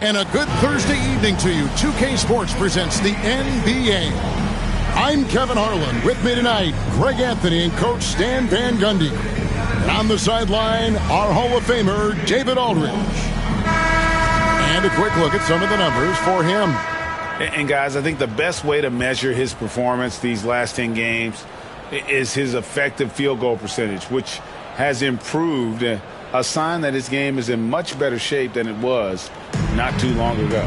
And a good Thursday evening to you. 2K Sports presents the NBA. I'm Kevin Harlan. With me tonight, Greg Anthony and Coach Stan Van Gundy. And on the sideline, our Hall of Famer, David Aldridge. And a quick look at some of the numbers for him. And guys, I think the best way to measure his performance these last 10 games is his effective field goal percentage, which has improved, a sign that his game is in much better shape than it was not too long ago.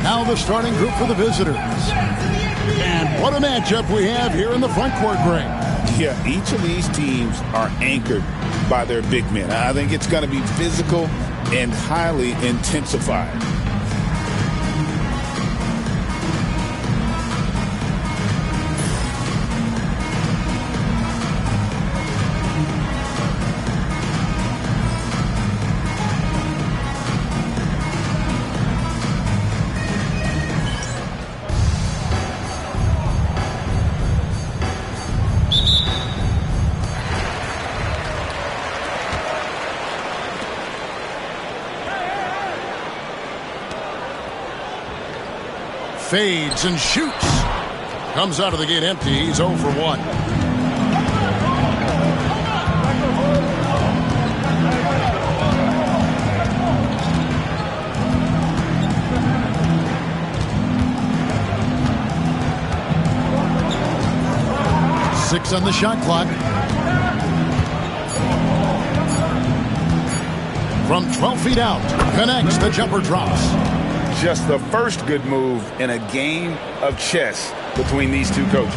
Now the starting group for the visitors. And what a matchup we have here in the front court, Greg. Yeah, each of these teams are anchored by their big men. I think it's going to be physical and highly intensified. Fades and shoots. Comes out of the gate empty. He's 0 for 1. Six on the shot clock. From 12 feet out. Connects. The jumper drops. Just the first good move in a game of chess between these two coaches.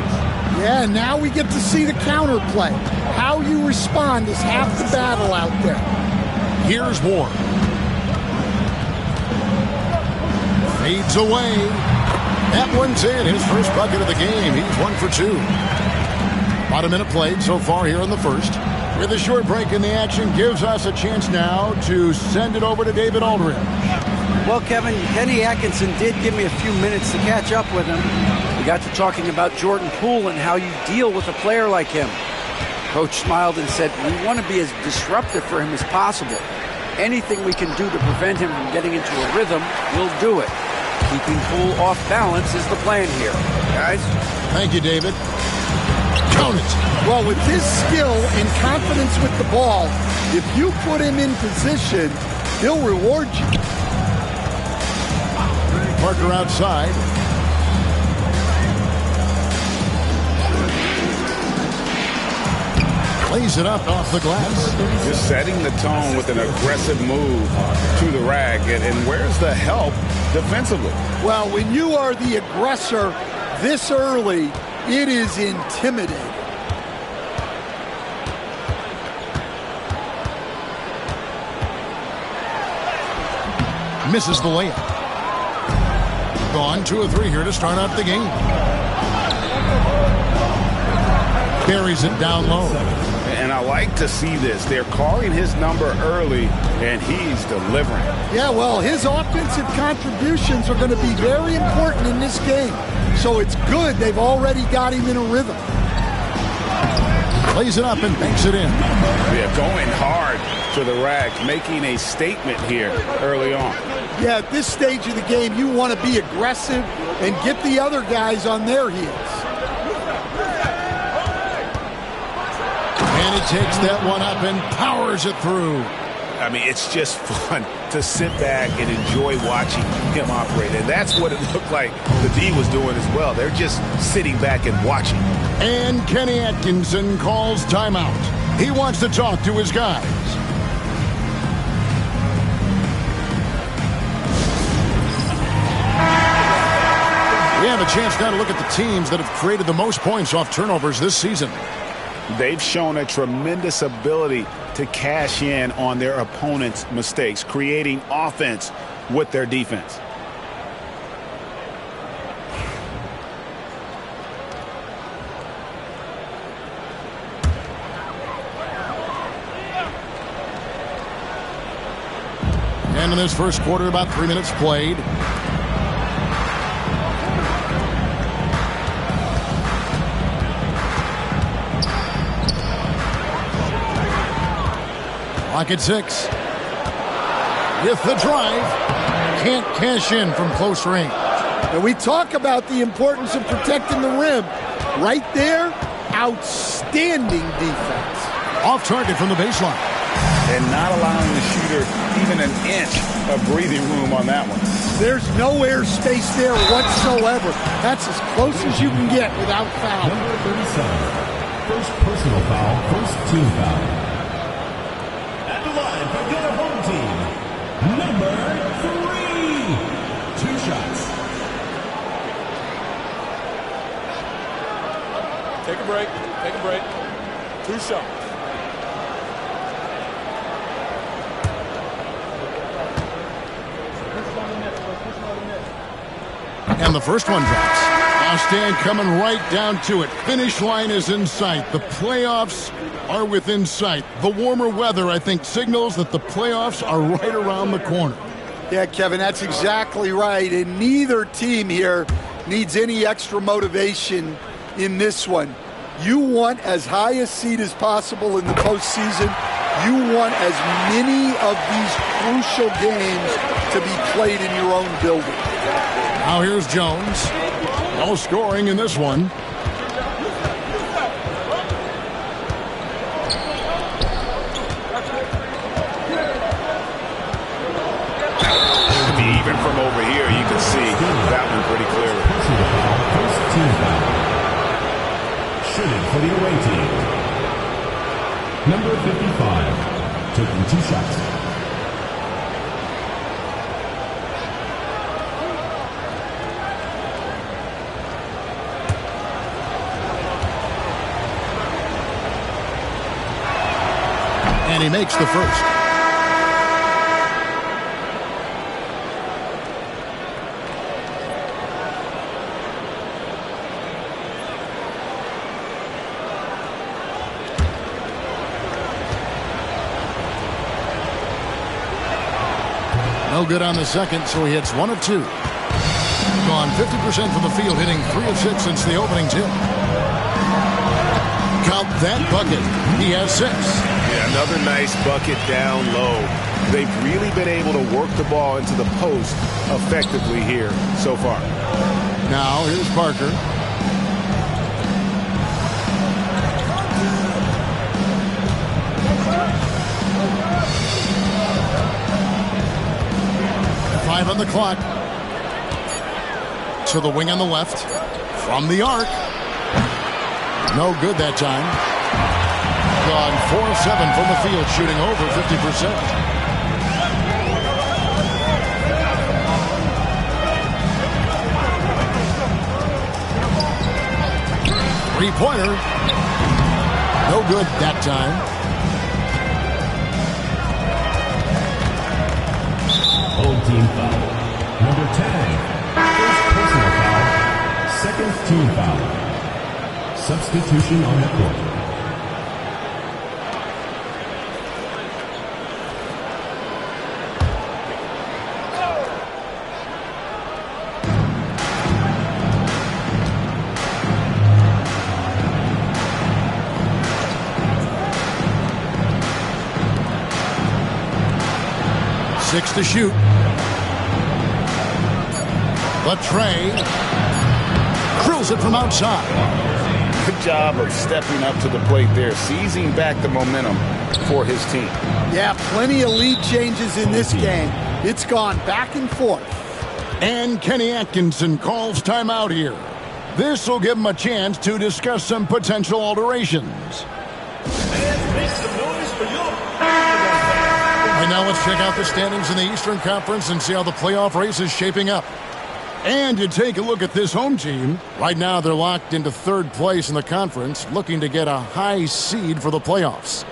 Yeah, now we get to see the counterplay. How you respond is half the battle out there. Here's Ward. Fades away. That one's in. His first bucket of the game. He's 1 for 2. About a minute played so far here in the first. With a short break in the action, gives us a chance now to send it over to David Aldridge. Well, Kevin, Kenny Atkinson did give me a few minutes to catch up with him. We got to talking about Jordan Poole and how you deal with a player like him. Coach smiled and said, we want to be as disruptive for him as possible. Anything we can do to prevent him from getting into a rhythm, we'll do it. Keeping Poole off balance is the plan here. Guys? Thank you, David. Count it. Well, with his skill and confidence with the ball, if you put him in position, he'll reward you. Parker outside. Plays it up off the glass. Just setting the tone with an aggressive move to the rack. And where's the help defensively? Well, when you are the aggressor this early, it is intimidating. Misses the layup. Gone 2 of 3 here to start out the game. Buries it down low. And I like to see this. They're calling his number early, and he's delivering. Yeah, well, his offensive contributions are going to be very important in this game. So it's good they've already got him in a rhythm. Plays it up and banks it in. Yeah, going hard to the rack, making a statement here early on. Yeah, at this stage of the game, you want to be aggressive and get the other guys on their heels. And he takes that one up and powers it through. I mean, it's just fun to sit back and enjoy watching him operate. And that's what it looked like the D was doing as well. They're just sitting back and watching. And Kenny Atkinson calls timeout. He wants to talk to his guys. We have a chance now to look at the teams that have created the most points off turnovers this season. They've shown a tremendous ability to cash in on their opponent's mistakes, creating offense with their defense. And in this first quarter, about 3 minutes played. Clock at 6. With the drive. can't cash in from close range. And we talk about the importance of protecting the rim. Right there, outstanding defense. Off target from the baseline. And not allowing the shooter even an inch of breathing room on that one. There's no air space there whatsoever. That's as close as you can get without foul. Number 37. First personal foul, first team foul. At the line for your home team, number 3. 2 shots. Take a break. Take a break. 2 shots. And the first one drops. Now Stan coming right down to it. Finish line is in sight. The playoffs are within sight. The warmer weather, I think, signals that the playoffs are right around the corner. Yeah, Kevin, that's exactly right. And neither team here needs any extra motivation in this one. You want as high a seed as possible in the postseason. You want as many of these crucial games to be played in your own building. Now here's Jones. No scoring in this one. Even from over here, you can see that one pretty clearly. First team foul. Shooting for the away team. Number 55, taking 2 shots. And he makes the first. No good on the second, so he hits 1 of 2. Gone 50% from the field, hitting 3 of 6 since the opening tip. Count that bucket. He has 6. Yeah, another nice bucket down low. They've really been able to work the ball into the post effectively here so far. Now here's Parker. Five on the clock. To the wing on the left. From the arc. No good that time. Gone 4 of 7 from the field, shooting over 50%. Three-pointer. No good that time. Home team foul. Number 10. First personal foul. Second team foul. Substitution on the court. Six to shoot. But Trey drills it from outside. Good job of stepping up to the plate there, seizing back the momentum for his team. Yeah, plenty of lead changes in this game. It's gone back and forth. And Kenny Atkinson calls timeout here. This will give him a chance to discuss some potential alterations. Right now, let's check out the standings in the Eastern Conference and see how the playoff race is shaping up. And you take a look at this home team. Right now, they're locked into 3rd place in the conference, looking to get a high seed for the playoffs.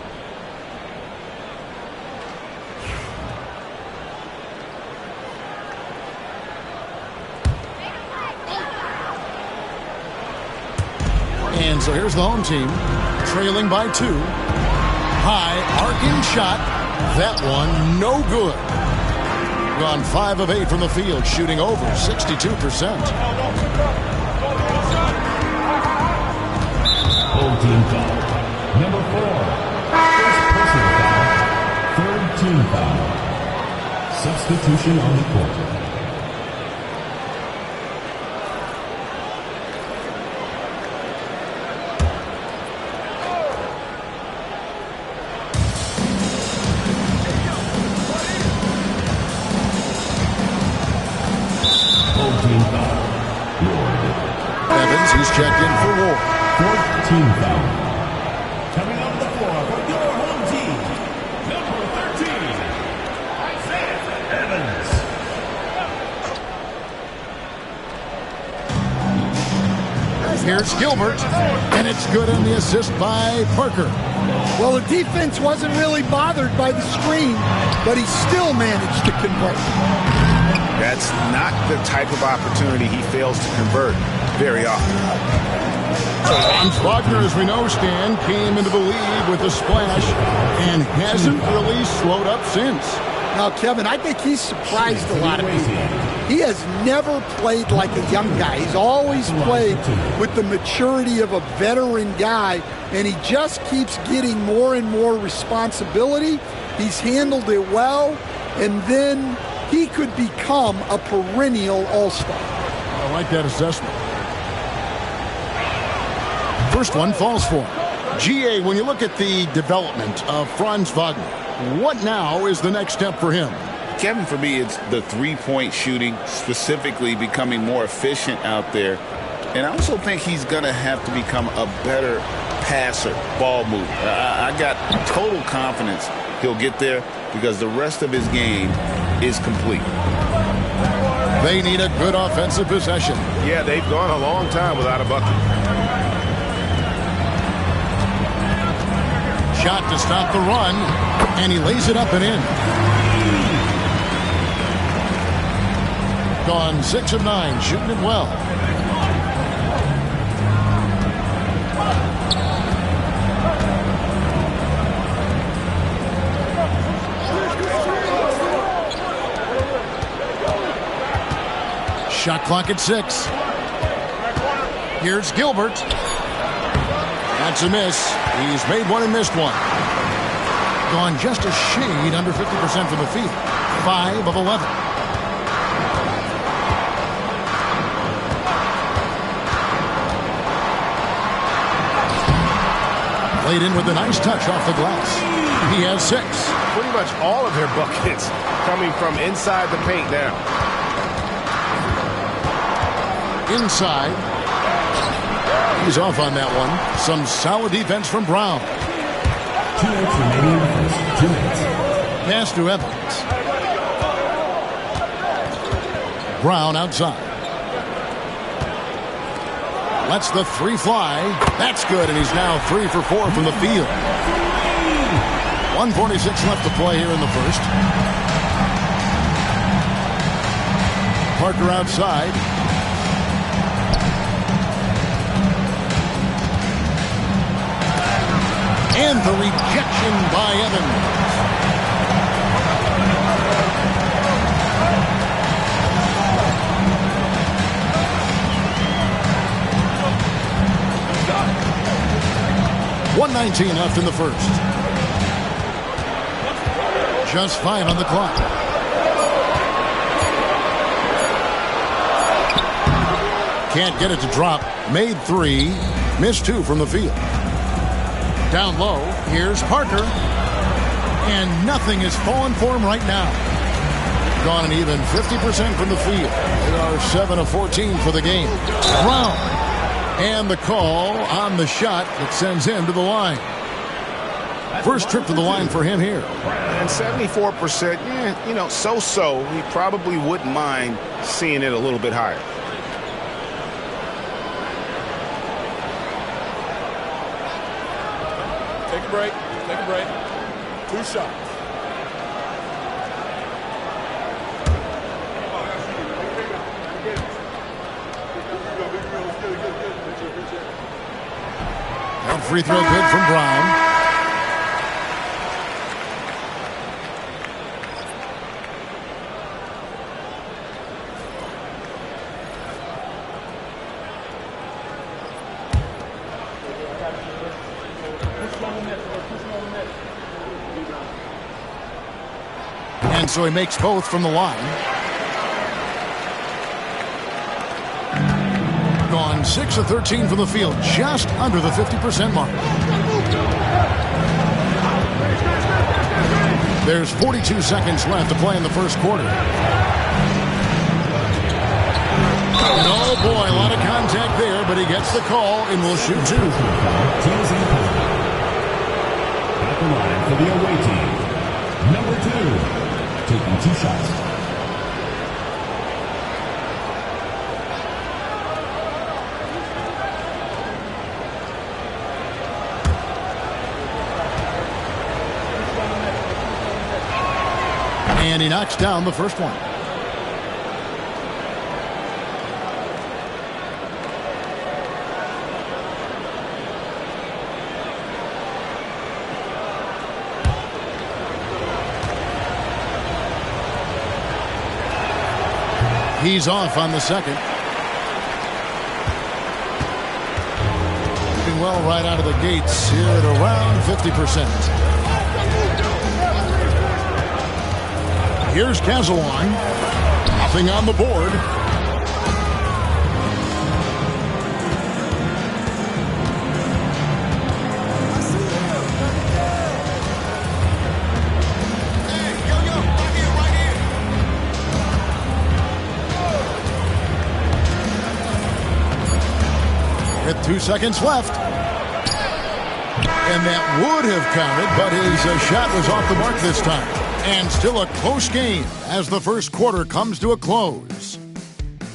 And so here's the home team, trailing by 2. High arcing shot. That one, no good. Gone 5 of 8 from the field, shooting over 62%. Home team foul. Number 4. First personal foul. Third team foul. Substitution on the court. He's checked in for Ward. Fourth team foul. Coming onto the floor for your home team, number 13, Isaiah Evans. Here's Gilbert, and it's good on the assist by Parker. Well, the defense wasn't really bothered by the screen, but he still managed to convert. That's not the type of opportunity he fails to convert very often. Franz Wagner, as we know, Stan, came into the league with a splash and hasn't really slowed up since. Now, Kevin, I think he's surprised a lot of people. He has never played like a young guy. He's always played with the maturity of a veteran guy, and he just keeps getting more and more responsibility. He's handled it well, and then he could become a perennial all-star. I like that assessment. First one falls for him. GA, when you look at the development of Franz Wagner, what now is the next step for him? Kevin, for me, it's the three-point shooting, specifically becoming more efficient out there. And I also think he's going to have to become a better passer, ball mover. I got total confidence he'll get there because the rest of his game is complete. They need a good offensive possession. Yeah, they've gone a long time without a bucket. Shot to stop the run, and he lays it up and in. Gone 6 of 9, shooting it well. Shot clock at 6. Here's Gilbert. That's a miss. He's made one and missed one. Gone just a shade under 50% from the field. 5 of 11. Played in with a nice touch off the glass. He has 6. Pretty much all of their buckets coming from inside the paint now. Inside. He's off on that one. Some solid defense from Brown. 2 minutes remaining in the first. 2 minutes. Pass to Evans. Brown outside. Lets the 3 fly. That's good, and he's now 3 for 4 from the field. 1:46 left to play here in the first. Parker outside. And the rejection by Evans. .119 left in the first. Just 5 on the clock. Can't get it to drop. Made 3. Missed 2 from the field. Down low, here's Parker. And nothing is falling for him right now. Gone an even 50% from the field. They are 7 of 14 for the game. Brown. And the call on the shot that sends him to the line. First trip to the line for him here. And 74%, yeah, you know, so-so. He probably wouldn't mind seeing it a little bit higher. Take a break. Take a break. 2 shots. That free throw good from Brown. And so he makes both from the line. Gone 6 of 13 from the field, just under the 50% mark. There's 42 seconds left to play in the first quarter. And oh boy, a lot of contact there but he gets the call and will shoot 2. Teams in penalty. At the line for the away team, number 2, taking 2 shots. And he knocks down the first one. He's off on the second. Doing well right out of the gates here at around 50%. Here's Casawan. Nothing on the board. With 2 seconds left. And that would have counted, but his shot was off the mark this time. And still a close game as the first quarter comes to a close.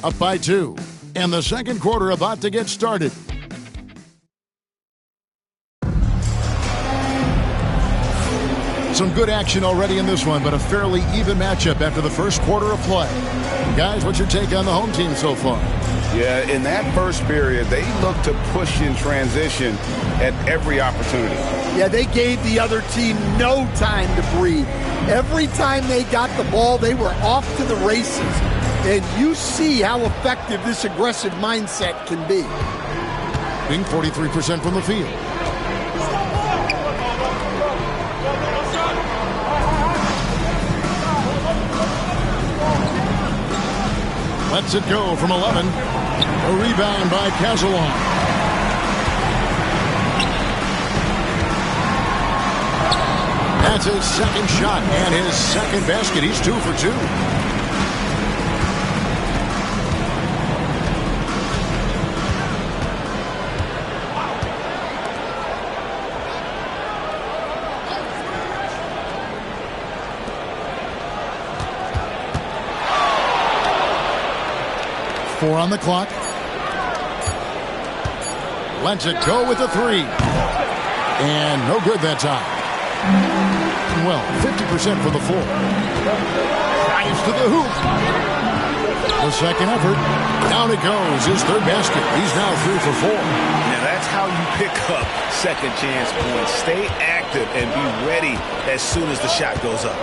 Up by 2. And the second quarter about to get started. Some good action already in this one, but a fairly even matchup after the first quarter of play. Guys, what's your take on the home team so far? Yeah, in that first period, they looked to push in transition at every opportunity. Yeah, they gave the other team no time to breathe. Every time they got the ball, they were off to the races. And you see how effective this aggressive mindset can be. Being 43% from the field. Lets it go from 11. A rebound by Casawan. That's his second shot and his second basket. He's 2 for 2. Four on the clock. Lets it go with a 3. And no good that time. Well, 50% for the 4. Drives to the hoop. The second effort. Down it goes. His third basket. He's now 3 for 4. Now that's how you pick up second chance points. Stay active and be ready as soon as the shot goes up.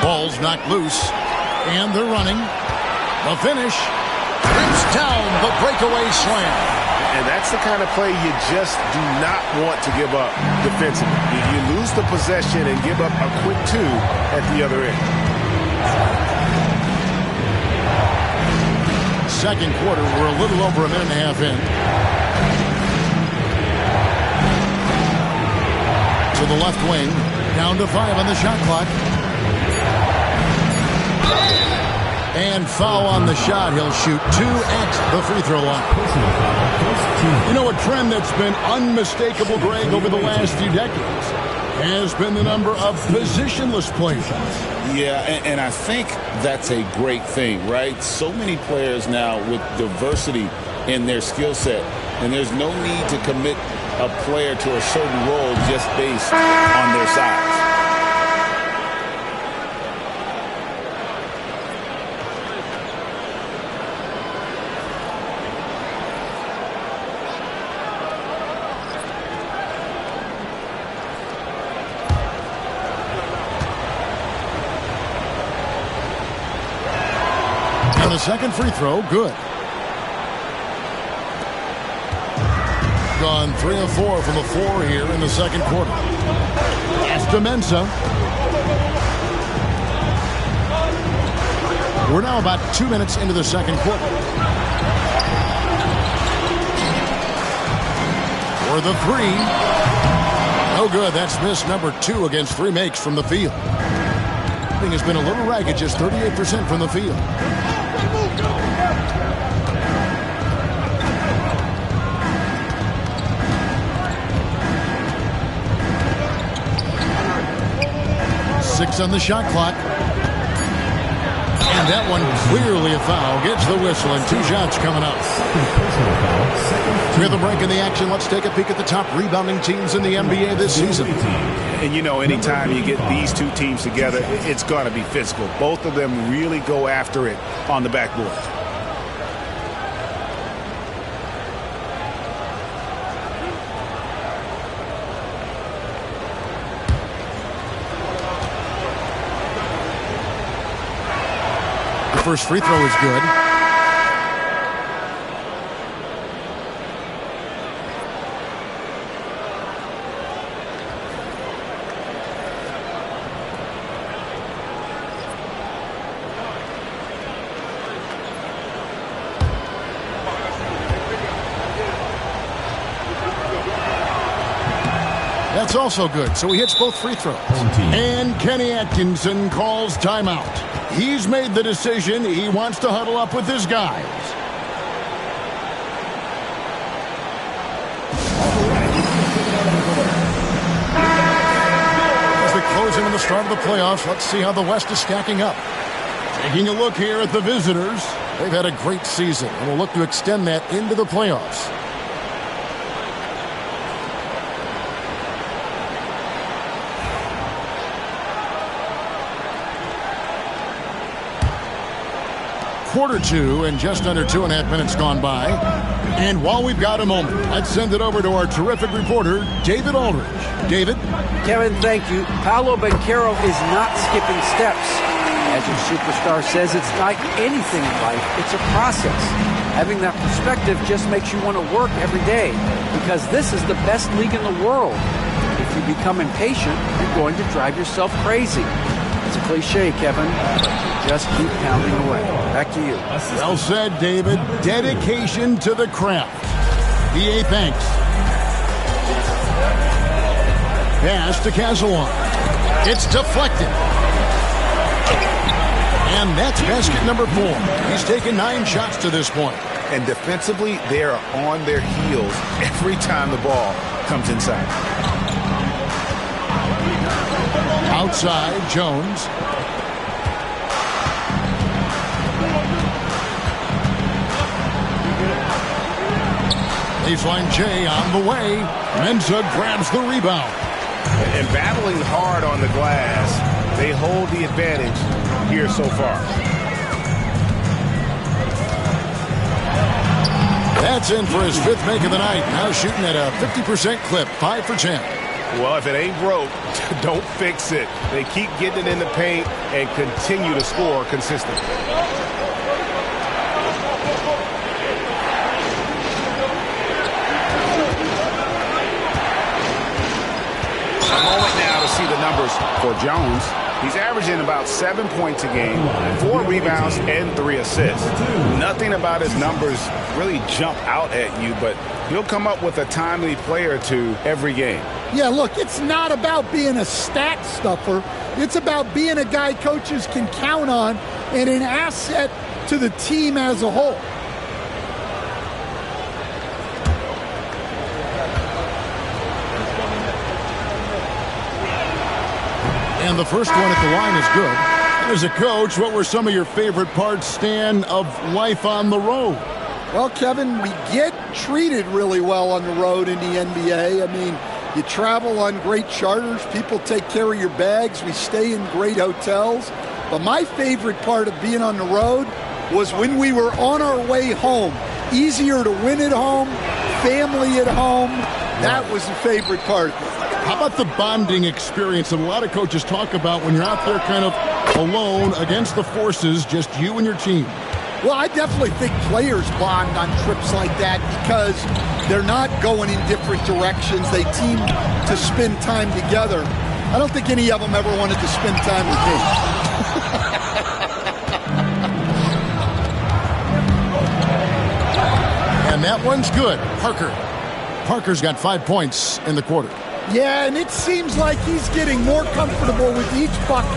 Ball's knocked loose. And they're running. The finish. Rips down the breakaway slam. And that's the kind of play you just do not want to give up defensively. You lose the possession and give up a quick 2 at the other end. Second quarter, we're a little over a minute and a half in. To the left wing. Down to 5 on the shot clock. And foul on the shot. He'll shoot 2 at the free throw line. You know, a trend that's been unmistakable, Greg, over the last few decades has been the number of positionless players. Yeah, and I think that's a great thing, right? So many players now with diversity in their skill set, and there's no need to commit a player to a certain role just based on their size. The second free throw, good. Gone 3 of 4 from the floor here in the second quarter. Mensa. We're now about 2 minutes into the second quarter. For the 3. No good. That's miss number 2 against 3 makes from the field. Has been a little ragged, just 38% from the field. On the shot clock. And that one clearly a foul. Gets the whistle and 2 shots coming up. With a break in the action, let's take a peek at the top rebounding teams in the NBA this season. And you know, anytime you get these two teams together, it's going to be physical. Both of them really go after it on the backboard. First free throw is good. That's also good. So he hits both free throws. And Kenny Atkinson calls timeout. He's made the decision. He wants to huddle up with his guys. As we close in on the start of the playoffs, let's see how the West is stacking up. Taking a look here at the visitors. They've had a great season and will look to extend that into the playoffs. Quarter 2 and just under 2.5 minutes gone by. And while we've got a moment, let's send it over to our terrific reporter, David Aldridge. David? Kevin, thank you. Paolo Banchero is not skipping steps. As your superstar says, it's like anything in life. It's a process. Having that perspective just makes you want to work every day because this is the best league in the world. If you become impatient, you're going to drive yourself crazy. It's a cliche, Kevin. Just keep pounding away. Back to you. Well said, David. Dedication to the craft. B.A. thanks. Pass to Casalon. It's deflected. And that's basket number 4. He's taken 9 shots to this point. And defensively, they are on their heels every time the ball comes inside. Outside, Jones. Baseline J on the way. Mensah grabs the rebound. And battling hard on the glass, they hold the advantage here so far. That's in for his 5th make of the night. Now shooting at a 50% clip, 5 for 10. Well, if it ain't broke, don't fix it. They keep getting it in the paint and continue to score consistently. A moment now to see the numbers for Jones. He's averaging about 7 points a game, 4 rebounds, and 3 assists. Nothing about his numbers really jump out at you, but he'll come up with a timely play or two every game. Yeah, look, it's not about being a stat stuffer. It's about being a guy coaches can count on and an asset to the team as a whole. And the first one at the line is good. And as a coach, what were some of your favorite parts, Stan, of life on the road? Well, Kevin, we get treated really well on the road in the NBA. I mean, you travel on great charters. People take care of your bags. We stay in great hotels. But my favorite part of being on the road was when we were on our way home. Easier to win at home, family at home. That was the favorite part. How about the bonding experience that a lot of coaches talk about when you're out there kind of alone against the forces, just you and your team? Well, I definitely think players bond on trips like that because they're not going in different directions. They team to spend time together. I don't think any of them ever wanted to spend time with me. And that one's good. Parker's got 5 points in the quarter. Yeah, and it seems like he's getting more comfortable with each bucket.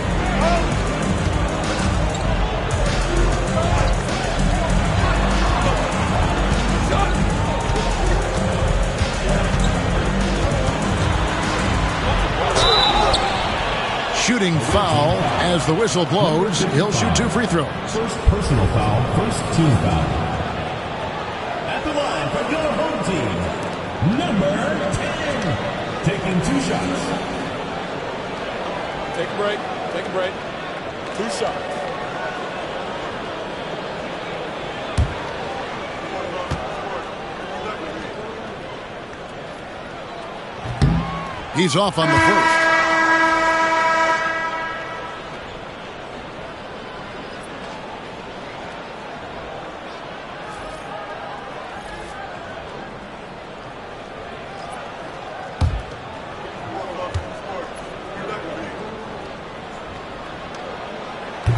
shooting foul. As the whistle blows, he'll shoot 2 free throws. First personal foul, first team foul. At the line for your home team, number 10. Taking 2 shots. Take a break. Take a break. 2 shots. He's off on the first.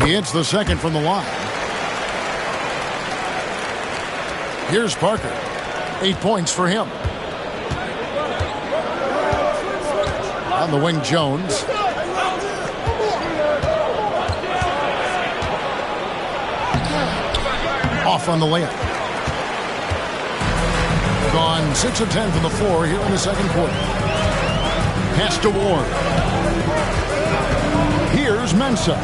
He hits the second from the line. Here's Parker. 8 points for him. On the wing, Jones. Off on the layup. Gone 6 of 10 from the floor here in the second quarter. Pass to Ward. Here's Mensah.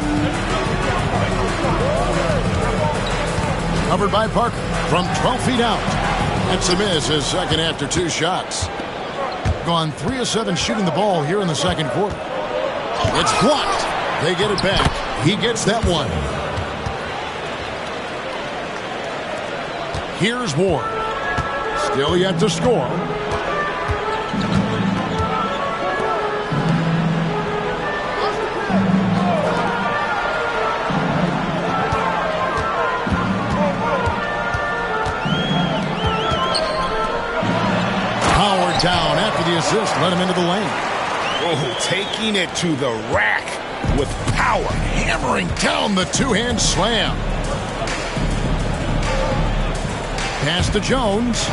Covered by Parker from 12 feet out. That's a miss, his second after 2 shots. Gone 3 of 7 shooting the ball here in the second quarter. It's blocked. They get it back. He gets that one. Here's Ward. Still yet to score. Down after the assist, let him into the lane. Oh, taking it to the rack with power. Hammering down the 2-hand slam. Pass to Jones.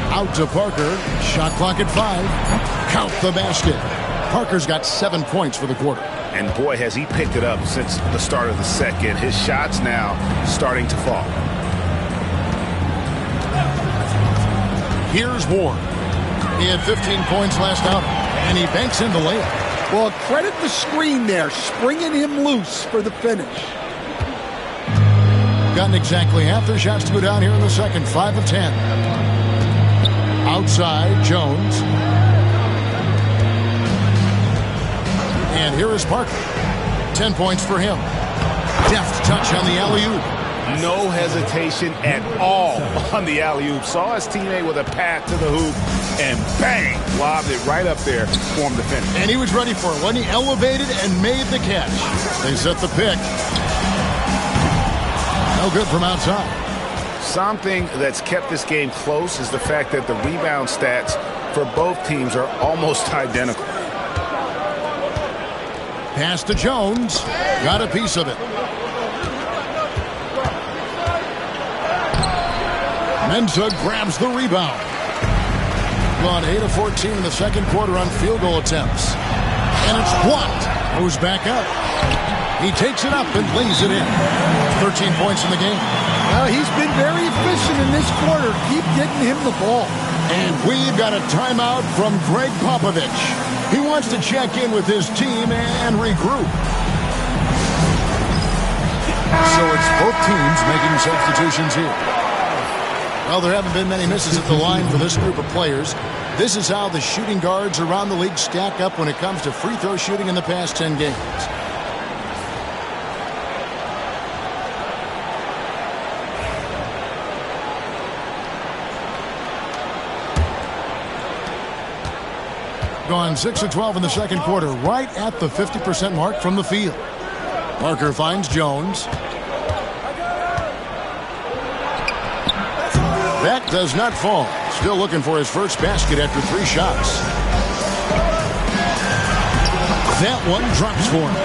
Out to Parker. Shot clock at 5. Count the basket. Parker's got 7 points for the quarter. And boy, has he picked it up since the start of the second. His shots now starting to fall. Here's Ward. He had 15 points last outing, and he banks in the layup. Well, credit the screen there, springing him loose for the finish. Gotten exactly half their shots to go down here in the second. 5 of 10. Outside, Jones. And here is Parker. 10 points for him. Deft touch on the alley-oop. No hesitation at all on the alley-oop. Saw his teammate with a pat to the hoop, and bang, lobbed it right up there for him to finish. And he was ready for it when he elevated and made the catch. They set the pick. No good from outside. Something that's kept this game close is the fact that the rebound stats for both teams are almost identical. Pass to Jones. Got a piece of it. Mensah grabs the rebound. Gone 8 of 14 in the second quarter on field goal attempts. And it's blocked. Goes back up. He takes it up and lays it in. 13 points in the game. Well, he's been very efficient in this quarter. Keep getting him the ball. And we've got a timeout from Greg Popovich. He wants to check in with his team and regroup. So it's both teams making substitutions here. Well, there haven't been many misses at the line for this group of players. This is how the shooting guards around the league stack up when it comes to free throw shooting in the past 10 games. Gone 6 of 12 in the second quarter, right at the 50% mark from the field. Parker finds Jones. That does not fall. Still looking for his first basket after 3 shots. That one drops for him.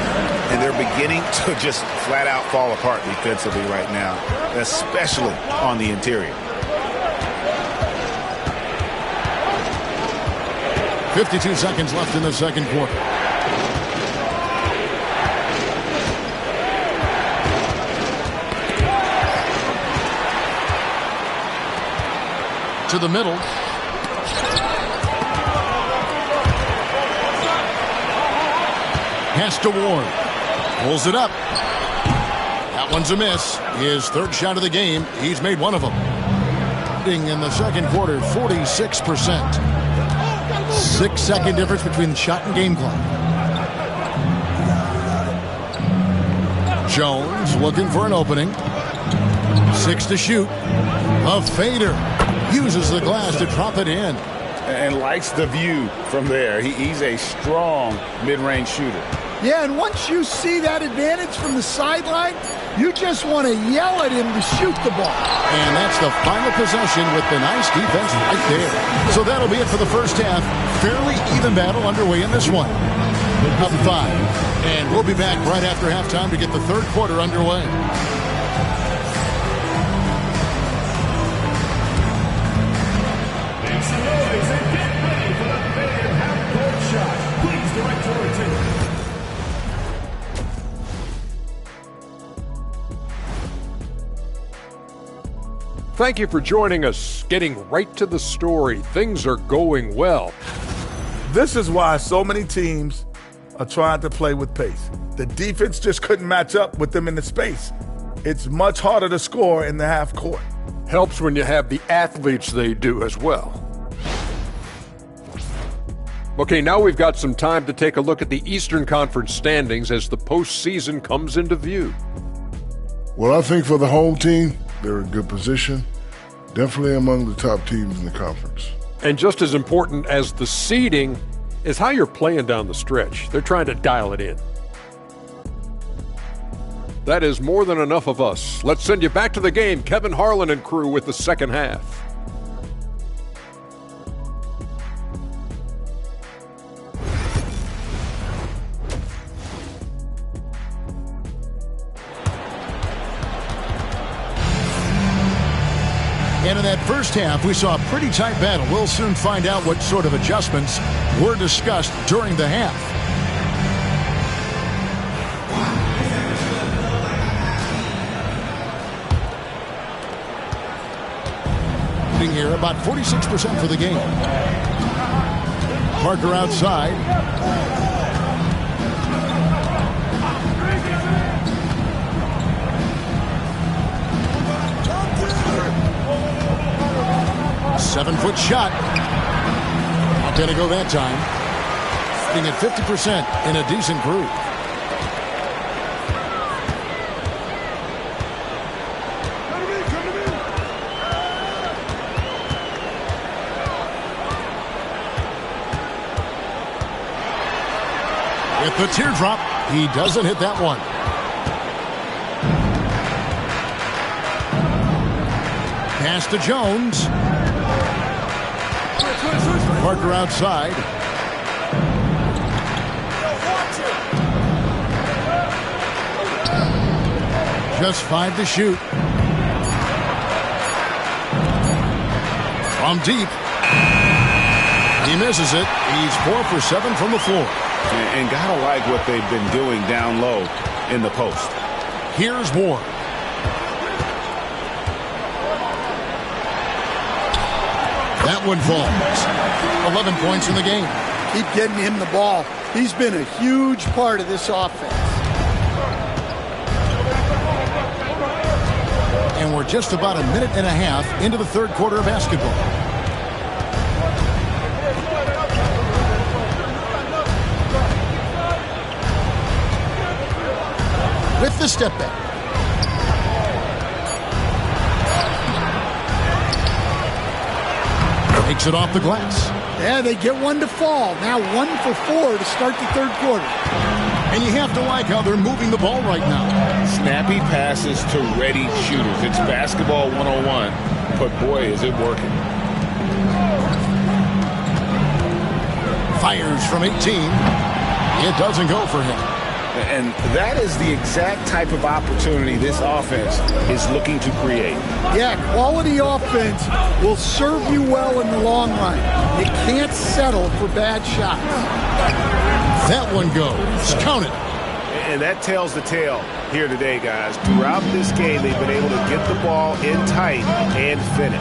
And they're beginning to just flat out fall apart defensively right now, especially on the interior. 52 seconds left in the second quarter. to the middle. Pass to Ward. Pulls it up. That one's a miss. His third shot of the game. He's made one of them. In the second quarter, 46%. 6-second difference between the shot and game clock. Jones looking for an opening. 6 to shoot. A fader. Uses the glass to drop it in. And likes the view from there. He's a strong mid-range shooter. Yeah, and once you see that advantage from the sideline, you just want to yell at him to shoot the ball. And that's the final possession with the nice defense right there. So that'll be it for the first half. Fairly even battle underway in this one. Up 5. And we'll be back right after halftime to get the third quarter underway. Make some noise and get ready for the big half-court shot. Please direct your attention. Thank you for joining us. Getting right to the story. Things are going well. This is why so many teams are trying to play with pace. The defense just couldn't match up with them in the space. It's much harder to score in the half court. Helps when you have the athletes they do as well. Okay, now we've got some time to take a look at the Eastern Conference standings as the postseason comes into view. Well, I think for the home team, they're in good position. Definitely among the top teams in the conference. And just as important as the seeding is how you're playing down the stretch. They're trying to dial it in. That is more than enough of us. Let's send you back to the game. Kevin Harlan and crew with the second half. And in that first half, we saw a pretty tight battle. We'll soon find out what sort of adjustments were discussed during the half. Here, about 46% for the game. Parker outside. Seven-foot shot. Not going to go that time. Being at 50% in a decent groove. With the teardrop, he doesn't hit that one. Pass to Jones. Parker outside. Just 5 to shoot. From deep. He misses it. He's 4 for 7 from the floor. And gotta like what they've been doing down low in the post. Here's Ward. That one falls. 11 points in the game. Keep getting him the ball. He's been a huge part of this offense. And we're just about a minute and a half into the third quarter of basketball. With the step back. Takes it off the glass. Yeah, they get one to fall. Now 1 for 4 to start the third quarter. And you have to like how they're moving the ball right now. Snappy passes to ready shooters. It's basketball 101, but boy, is it working. Fires from 18. It doesn't go for him. And that is the exact type of opportunity this offense is looking to create. Yeah, quality offense will serve you well in the long run. You can't settle for bad shots. That one goes. Count it. And that tells the tale here today, guys. Throughout this game, they've been able to get the ball in tight and finish.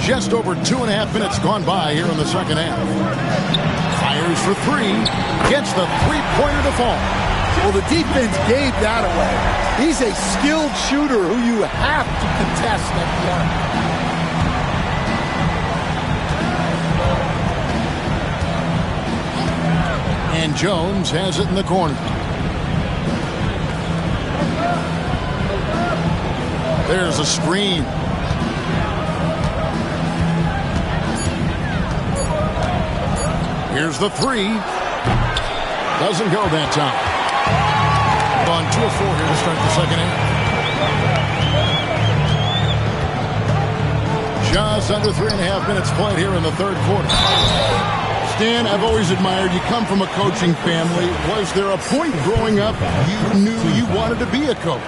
Just over 2.5 minutes gone by here in the second half. Fires for three. Gets the three-pointer to fall. Well, the defense gave that away. He's a skilled shooter who you have to contest at the arc. And Jones has it in the corner. There's a screen. Here's the three. Doesn't go that time. On 2 of 4 here to start the second half. Just under 3.5 minutes played here in the third quarter. Stan, I've always admired you. Come from a coaching family. Was there a point growing up you knew you wanted to be a coach?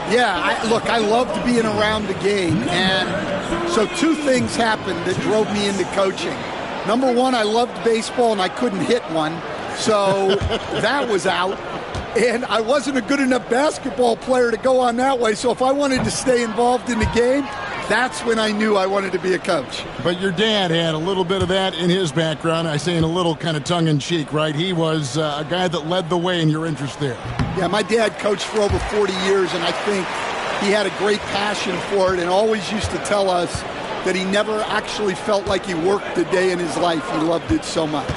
Yeah, I loved being around the game. And so 2 things happened that drove me into coaching. Number 1, I loved baseball and I couldn't hit one. So that was out. And I wasn't a good enough basketball player to go on that way. So if I wanted to stay involved in the game, that's when I knew I wanted to be a coach. But your dad had a little bit of that in his background. I say in a little kind of tongue-in-cheek, right? He was a guy that led the way in your interest there. Yeah, my dad coached for over 40 years, and I think he had a great passion for it and always used to tell us that he never actually felt like he worked a day in his life. He loved it so much.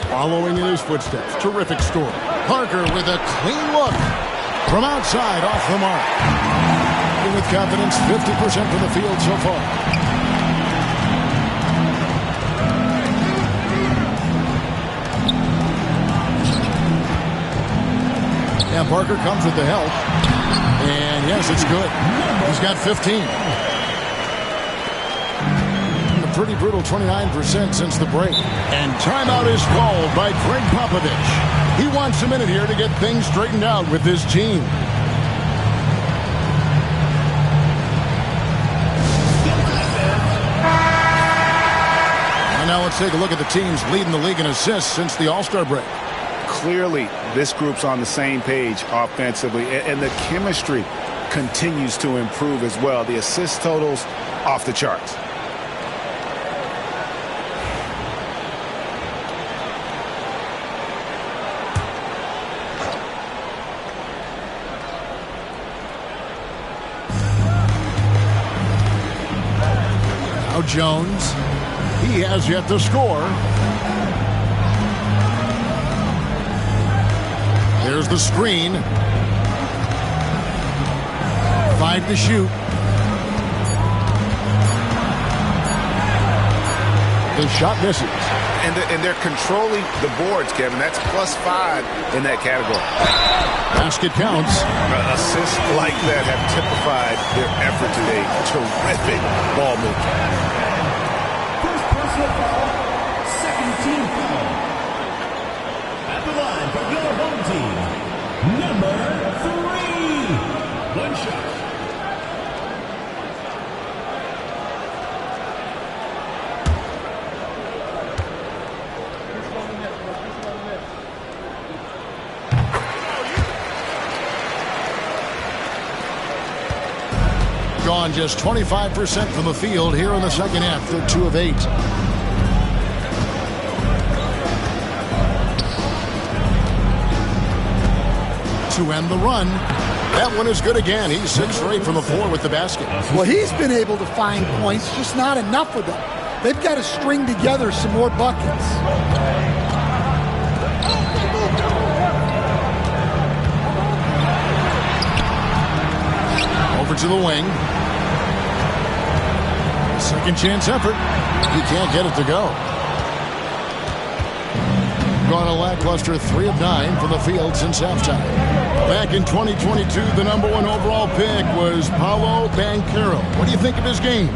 Following in his footsteps. Terrific story. Parker with a clean look from outside off the mark. With confidence, 50% from the field so far. And Parker comes with the help. And yes, it's good. He's got 15. A pretty brutal 29% since the break. And timeout is called by Greg Popovich. He wants a minute here to get things straightened out with his team. Now let's take a look at the teams leading the league in assists since the All-Star break. Clearly, this group's on the same page offensively, and the chemistry continues to improve as well. The assist totals off the charts. Now Jones. He has yet to score. There's the screen. 5 to shoot. The shot misses. And they're controlling the boards, Kevin. That's +5 in that category. Basket counts. Assists like that have typified their effort today. Terrific ball movement. Second team foul. At the line for your home team, number 3. One shot. Gone just 25% from the field here in the second half. They're 2 of 8. To end the run. That one is good again. He's 6 for 8 from the floor with the basket. Well, he's been able to find points, just not enough of them. They've got to string together some more buckets. Over to the wing. Second chance effort. He can't get it to go. Gone a lackluster 3 of 9 from the field since halftime. Back in 2022, the number 1 overall pick was Paolo Banchero. What do you think of his game?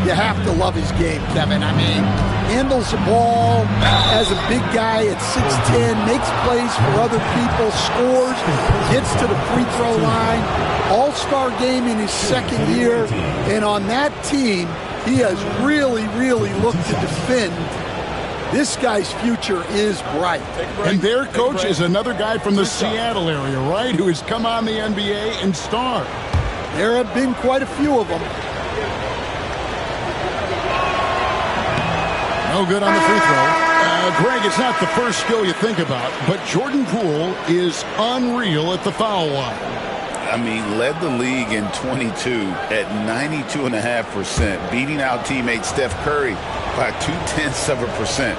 You have to love his game, Kevin. I mean, handles the ball as a big guy at 6'10", makes plays for other people, scores, gets to the free throw line. All-star game in his second year. And on that team, he has really, really looked to defend This guy's future is bright. And their coach is another guy from the Seattle area, right, who has come on the NBA and starred. There have been quite a few of them. No good on the free throw. Greg, it's not the first skill you think about, but Jordan Poole is unreal at the foul line. I mean, led the league in 22 at 92.5%, beating out teammate Steph Curry by 0.2%.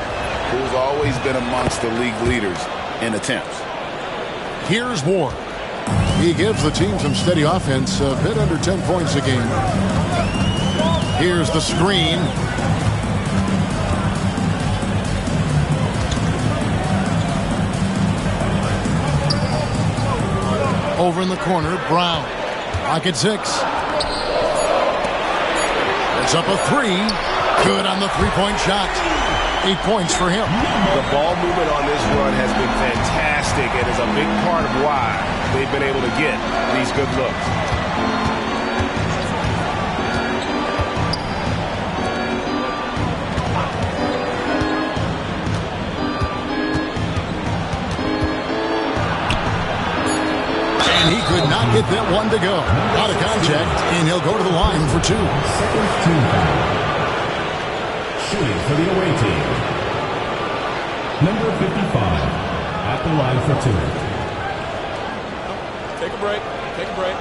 Poole's always been amongst the league leaders in attempts. Here's Ward. He gives the team some steady offense, a bit under 10 points a game. Here's the screen. Over in the corner, Brown. Pocket 6. It's up a 3. Good on the three-point shot. 8 points for him. The ball movement on this run has been fantastic and is a big part of why they've been able to get these good looks. And he could not get that one to go. Out of contact, and he'll go to the line for 2. Second team foul. Shooting for the away team. Number 55 at the line for 2. Take a break. Take a break.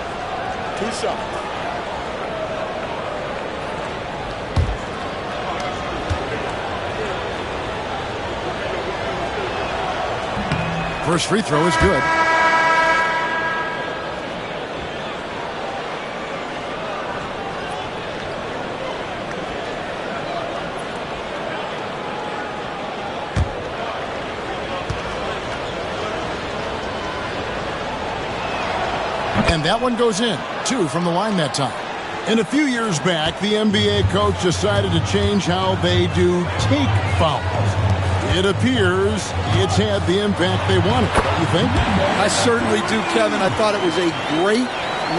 2 shots. First free throw is good. And that one goes in. 2 from the line that time. And a few years back, the NBA coach decided to change how they do take fouls. It appears it's had the impact they wanted. You think? I certainly do, Kevin. I thought it was a great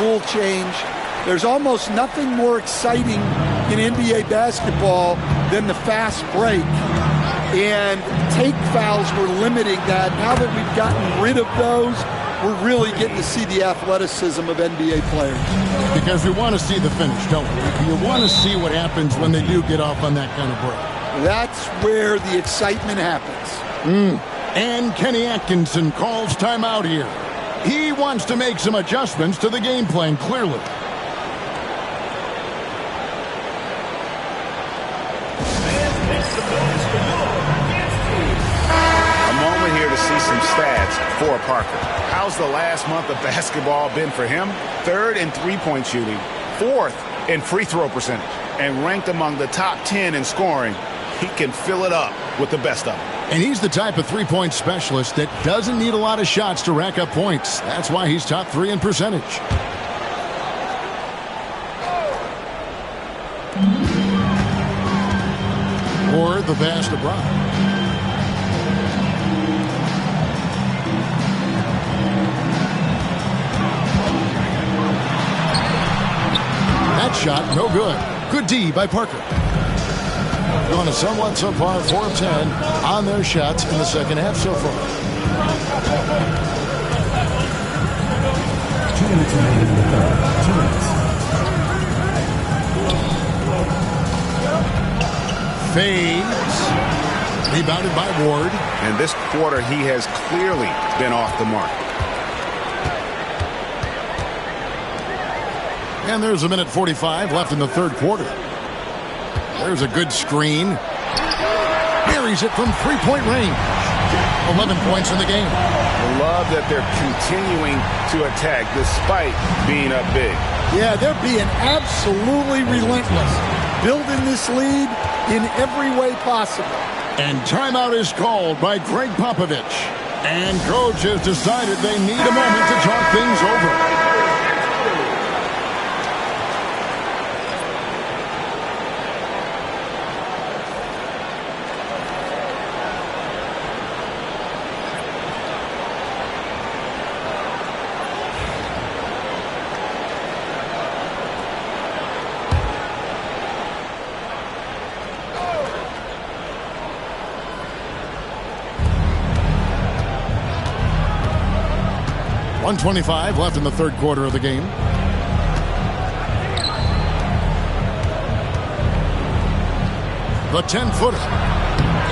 rule change. There's almost nothing more exciting in NBA basketball than the fast break. And take fouls were limiting that. Now that we've gotten rid of those, we're really getting to see the athleticism of NBA players. Because we want to see the finish, don't we? You want to see what happens when they do get off on that kind of break. That's where the excitement happens. And Kenny Atkinson calls timeout here. He wants to make some adjustments to the game plan, clearly. See some stats for Parker. How's the last month of basketball been for him? 3rd in three-point shooting, 4th in free throw percentage, and ranked among the top 10 in scoring. He can fill it up with the best of them. And he's the type of three-point specialist that doesn't need a lot of shots to rack up points. That's why he's top 3 in percentage. Or the pass to Brown. That shot, no good. Good D by Parker. Going a somewhat subpar 4 of 10 on their shots in the second half so far. 2 minutes remaining in the third. 2 minutes. Fades. Rebounded by Ward. And this quarter, he has clearly been off the mark. And there's a minute 45 left in the third quarter. There's a good screen. Buries it from three-point range. 11 points in the game. I love that they're continuing to attack despite being up big. Yeah, they're being absolutely relentless. Building this lead in every way possible. And timeout is called by Greg Popovich. And coach has decided they need a moment to talk things over. 1:25 left in the third quarter of the game. The 10-footer.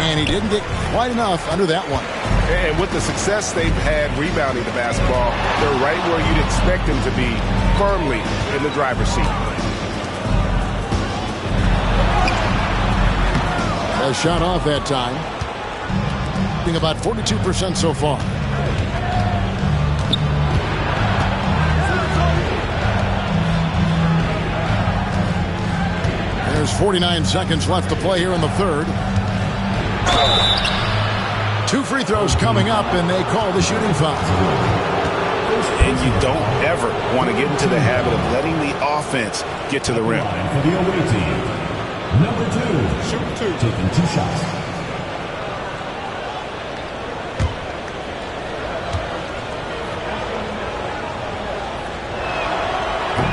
And he didn't get quite enough under that one. And with the success they've had rebounding the basketball, they're right where you'd expect them to be, firmly in the driver's seat. A shot off that time. Being about 42% so far. There's 49 seconds left to play here in the third. 2 free throws coming up, and they call the shooting foul. And you don't ever want to get into the habit of letting the offense get to the rim. For the away team, number 2, Shoot 2. taking 2 shots.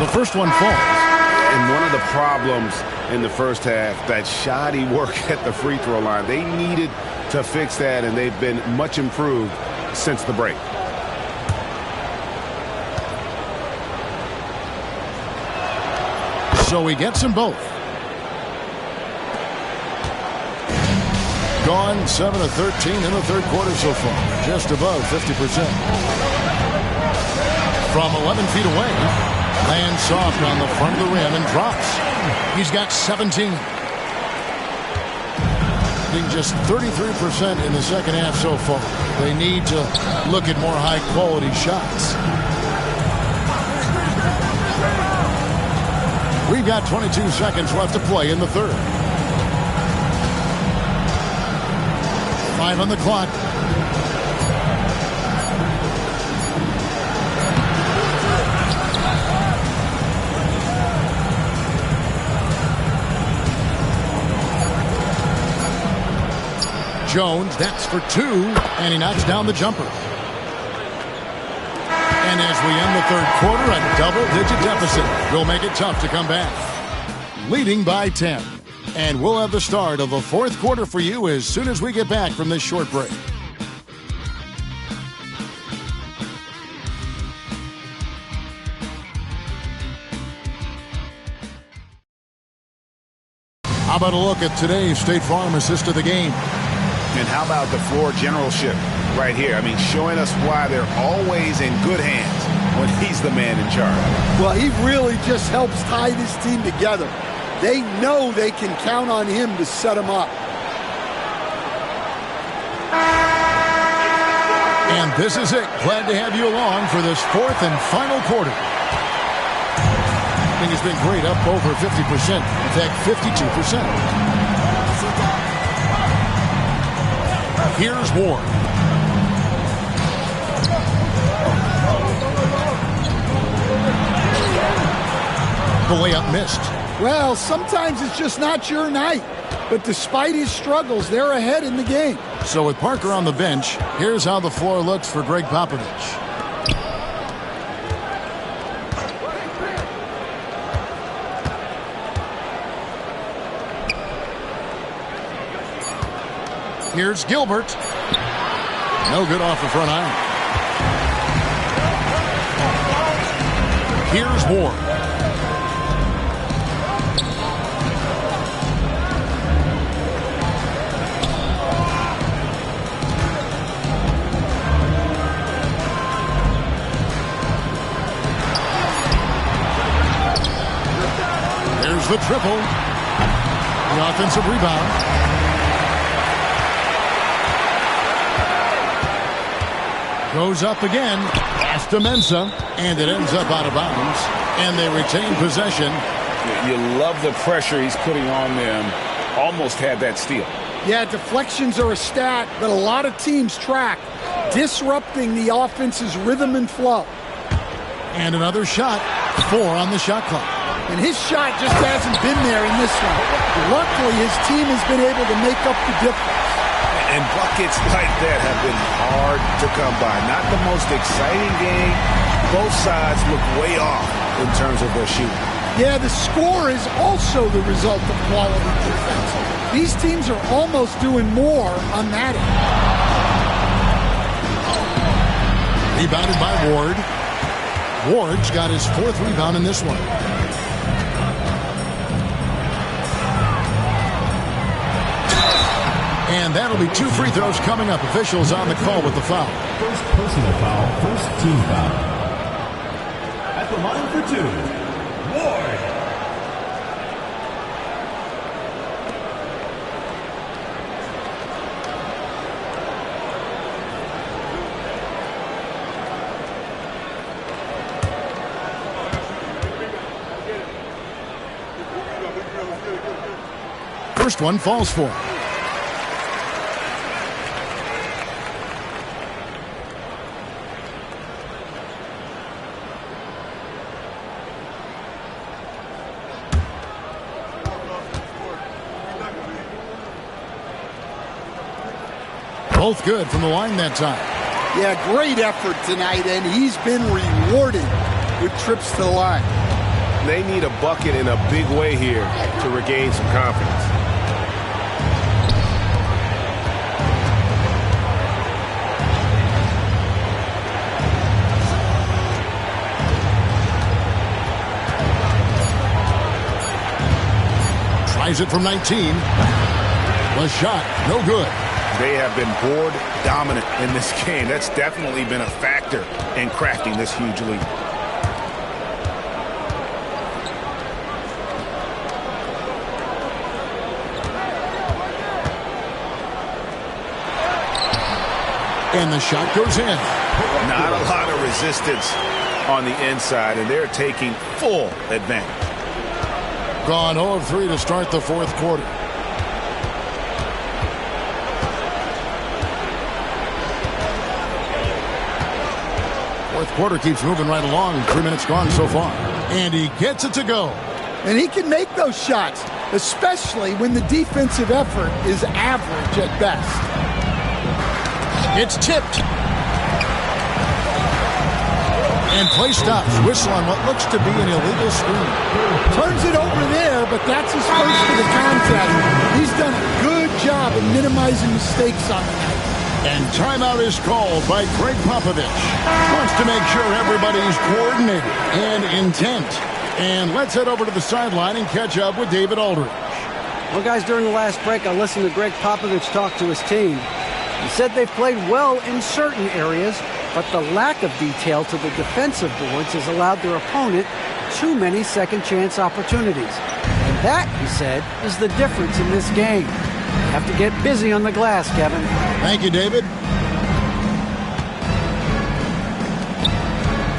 The first one falls. And one of the problems in the first half, that shoddy work at the free throw line. They needed to fix that, and they've been much improved since the break. So he gets them both. Gone 7 of 13 in the third quarter so far. Just above 50%. From 11 feet away, lands soft on the front of the rim and drops. He's got 17. Being just 33% in the second half so far. They need to look at more high-quality shots. We've got 22 seconds left to play in the third. 5 on the clock. Jones, that's for 2, and he knocks down the jumper. And as we end the third quarter, a double-digit deficit will make it tough to come back. Leading by 10. And we'll have the start of the fourth quarter for you as soon as we get back from this short break. How about a look at today's State Farm assist of the game? And how about the floor generalship right here? I mean, showing us why they're always in good hands when he's the man in charge. Well, he really just helps tie this team together. They know they can count on him to set them up. And this is it. Glad to have you along for this fourth and final quarter. I think it's been great, up over 50%. In fact, 52%. Here's Ward. The layup missed. Well, sometimes it's just not your night. But despite his struggles, they're ahead in the game. So with Parker on the bench, here's how the floor looks for Greg Popovich. Here's Gilbert. No good off the front iron. Here's Ward. There's the triple. The offensive rebound. Goes up again, pass to Mensah, and it ends up out of bounds, and they retain possession. You love the pressure he's putting on them. Almost had that steal. Yeah, deflections are a stat that a lot of teams track, disrupting the offense's rhythm and flow. And another shot, 4 on the shot clock. And his shot just hasn't been there in this one. Luckily, his team has been able to make up the difference. And buckets like that have been hard to come by. Not the most exciting game. Both sides look way off in terms of their shooting. Yeah, the score is also the result of quality defense. These teams are almost doing more on that end. Rebounded by Ward. Ward's got his 4th rebound in this one. And that'll be 2 free throws coming up. Officials on the call with the foul. First personal foul, first team foul. At the line for 2, Ward. First one falls for. Both good from the line that time. Yeah, great effort tonight, and he's been rewarded with trips to the line. They need a bucket in a big way here to regain some confidence. Tries it from 19. The shot, no good. They have been board dominant in this game. That's definitely been a factor in crafting this huge lead. And the shot goes in. Not a lot of resistance on the inside, and they're taking full advantage. Gone 0 of 3 to start the 4th quarter. Fourth quarter keeps moving right along. 3 minutes gone so far. And he gets it to go. And he can make those shots, especially when the defensive effort is average at best. It's tipped. And play stops. Whistle on what looks to be an illegal screen. Turns it over there, but that's his first for the contest. He's done a good job of minimizing mistakes on the night. And timeout is called by Greg Popovich. Wants to make sure everybody's coordinated and intent. And let's head over to the sideline and catch up with David Aldridge. Well, guys, during the last break, I listened to Greg Popovich talk to his team. He said they've played well in certain areas, but the lack of detail to the defensive boards has allowed their opponent too many second-chance opportunities. And that, he said, is the difference in this game. You have to get busy on the glass, Kevin. Thank you, David.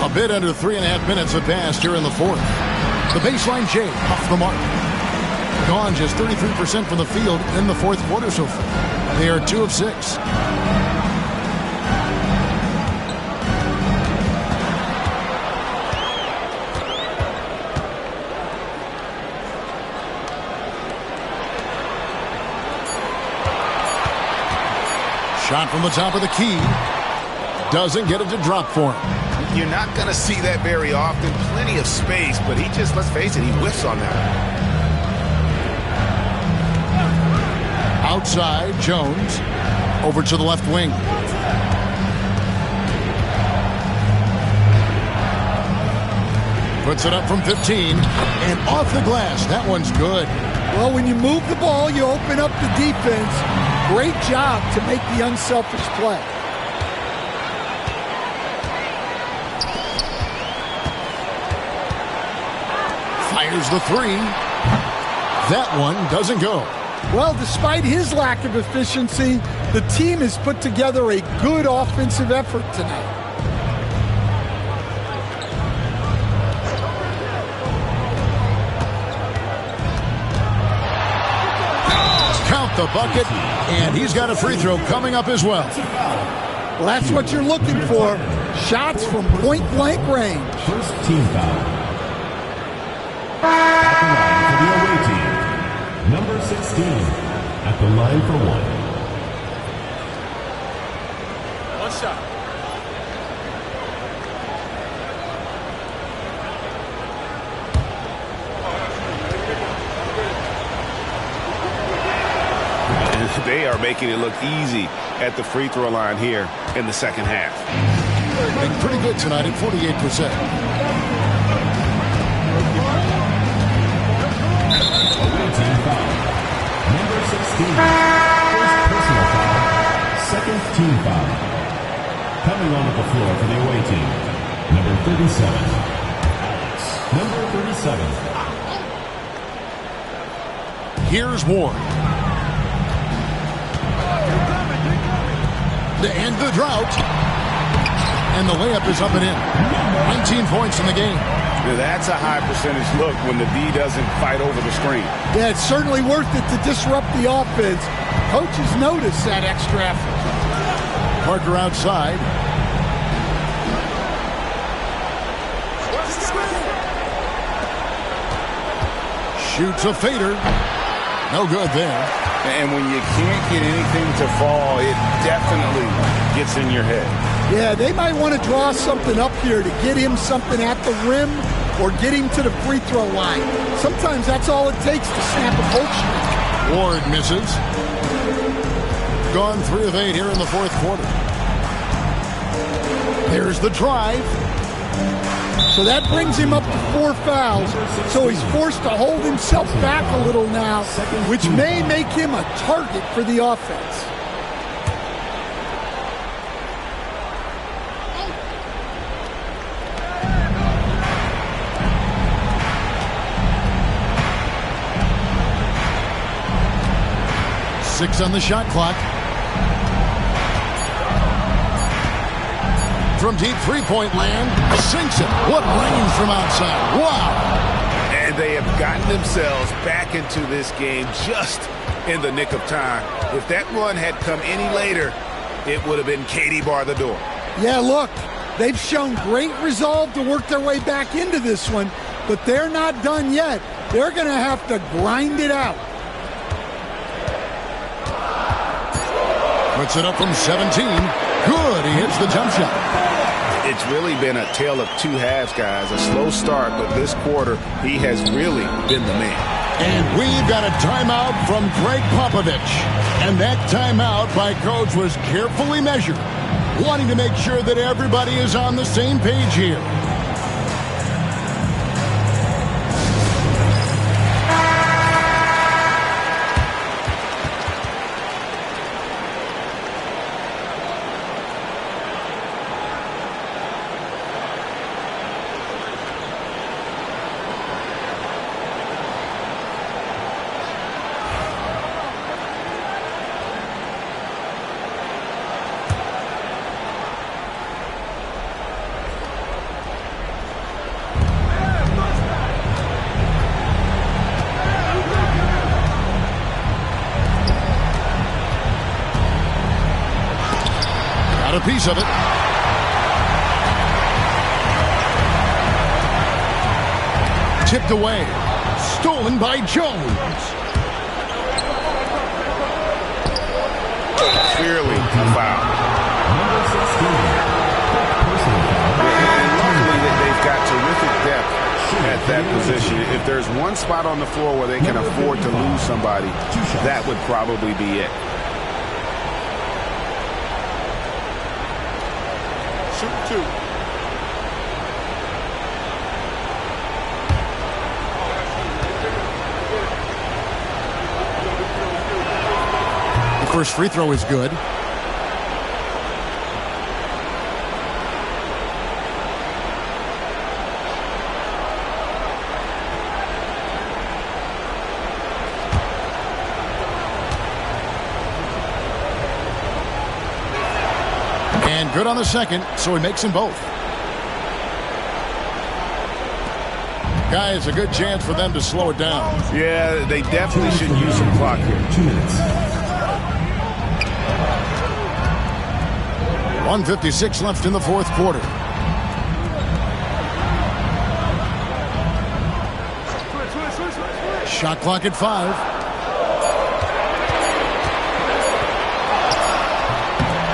A bit under 3.5 minutes have passed here in the 4th. The baseline J off the mark. Gone just 33% from the field in the 4th quarter so far. They are 2 of 6. Shot from the top of the key. Doesn't get it to drop for him. You're not going to see that very often. Plenty of space, but he just, let's face it, he whiffs on that. Outside, Jones. Over to the left wing. Puts it up from 15. And off the glass. That one's good. Well, when you move the ball, you open up the defense. Great job to make the unselfish play. Fires the 3. That one doesn't go. Well, despite his lack of efficiency, the team has put together a good offensive effort tonight. Count the bucket, and he's got a free throw coming up as well. Well, that's what you're looking for. Shots from point-blank range. First team foul. At the line for the away team, number 16. At the line for 1. One shot. They are making it look easy at the free throw line here in the second half. Looking pretty good tonight at 48%. Away team foul. Number 16. First personal foul. Second team foul. Coming onto the floor for the away team. Number 37. Alex. Number 37. Here's Ward. To end the drought. And the layup is up and in. 19 points in the game. Yeah, that's a high percentage look when the D doesn't fight over the screen. Yeah, it's certainly worth it to disrupt the offense. Coaches notice that extra effort. Parker outside. Shoots a fader. No good there. And when you can't get anything to fall, it definitely gets in your head. Yeah, they might want to draw something up here to get him something at the rim or get him to the free throw line. Sometimes that's all it takes to snap a cold streak. Ward misses. Gone 3 of 8 here in the fourth quarter. There's the drive. So that brings him up to 4 fouls. So he's forced to hold himself back a little now, which may make him a target for the offense. Six on the shot clock. From deep three-point land, sinks it. What range from outside. Wow. And they have gotten themselves back into this game just in the nick of time. If that run had come any later, it would have been Katie bar the door. Yeah, look, they've shown great resolve to work their way back into this one, but they're not done yet. They're going to have to grind it out. Puts it up from 17. Good. He hits the jump shot. It's really been a tale of two halves, guys. A slow start, but this quarter, he has really been the man. And we've got a timeout from Greg Popovich. And that timeout by Coach was carefully measured, wanting to make sure that everybody is on the same page here. A piece of it. Tipped away. Stolen by Jones. Clearly a foul. And luckily they've got terrific depth at that position. If there's one spot on the floor where they can afford to lose somebody, that would probably be it. Two. The first free throw is good. And good on the second, so he makes them both. Guys, a good chance for them to slow it down. Yeah, they definitely should use some clock here. 2 minutes. 1:56 left in the fourth quarter. Shot clock at 5.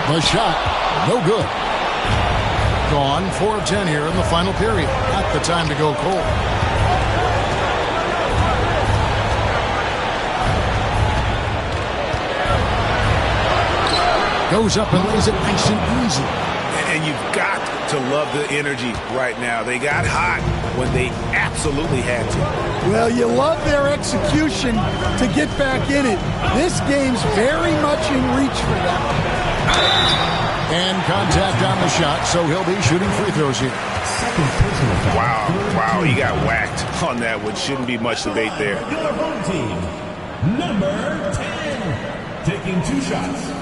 The shot, no good. Gone, 4 of 10 here in the final period. Not the time to go cold. Goes up and lays it nice and easy. And you've got to love the energy right now. They got hot when they absolutely had to. Well, you love their execution to get back in it. This game's very much in reach for them. And contact on the shot, so he'll be shooting free throws here. Wow, he got whacked on that one. Shouldn't be much debate there. Your home team, number 10, taking 2 shots.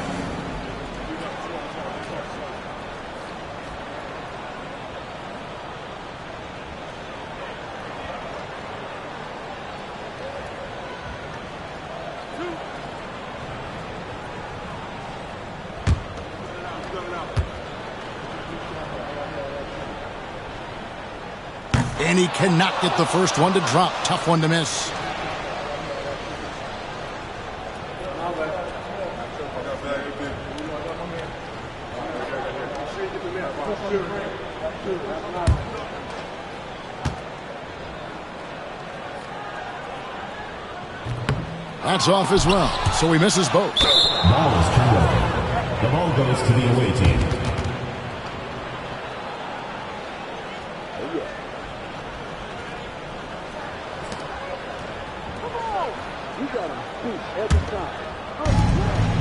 And he cannot get the first one to drop. Tough one to miss. That's off as well, so he misses both. Ball is turned over. The ball goes to the away team.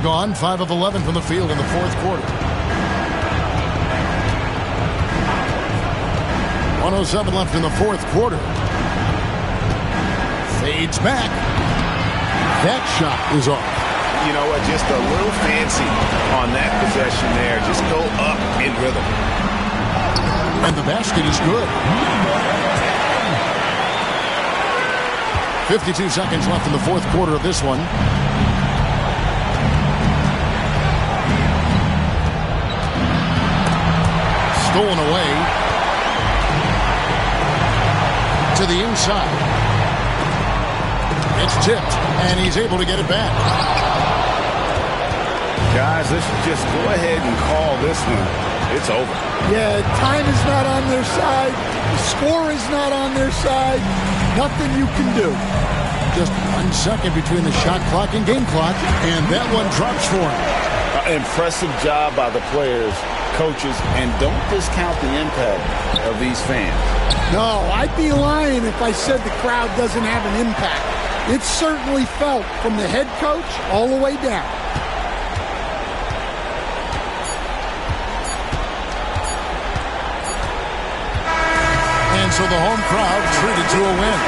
Gone, 5 of 11 from the field in the fourth quarter. 1:07 left in the fourth quarter. Fades back. That shot is off. You know what? Just a little fancy on that possession there. Just go up in rhythm. And the basket is good. 52 seconds left in the fourth quarter of this one. Stolen away to the inside. It's tipped, and he's able to get it back. Guys, let's just go ahead and call this one. It's over. Yeah, time is not on their side. The score is not on their side. Nothing you can do. Just 1 second between the shot clock and game clock, and that one drops for him. Impressive job by the players, coaches, and don't discount the impact of these fans. No, I'd be lying if I said the crowd doesn't have an impact. It's certainly felt from the head coach all the way down. And so the home crowd treated to a win.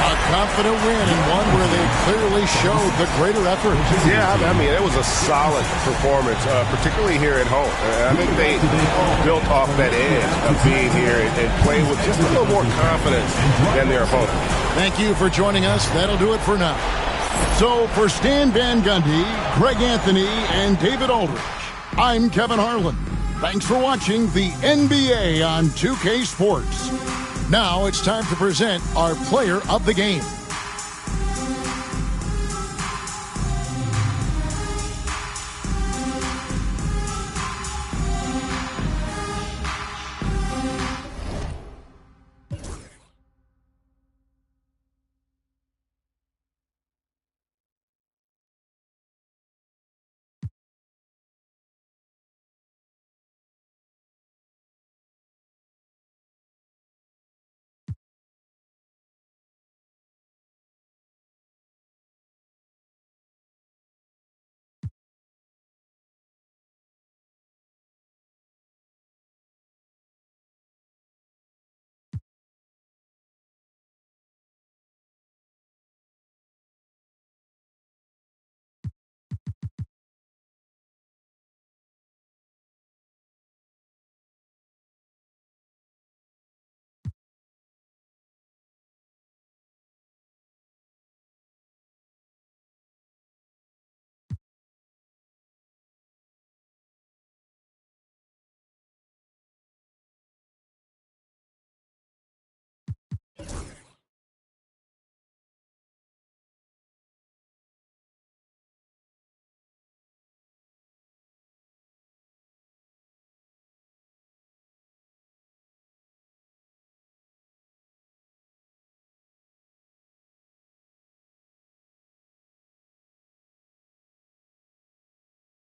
A confident win, and one where they clearly showed the greater effort. Yeah, I mean, it was a solid performance, particularly here at home. I think they built off that edge of being here and playing with just a little more confidence than their opponent. Thank you for joining us. That'll do it for now. So for Stan Van Gundy, Greg Anthony, and David Aldridge, I'm Kevin Harlan. Thanks for watching the NBA on 2K Sports. Now it's time to present our player of the game.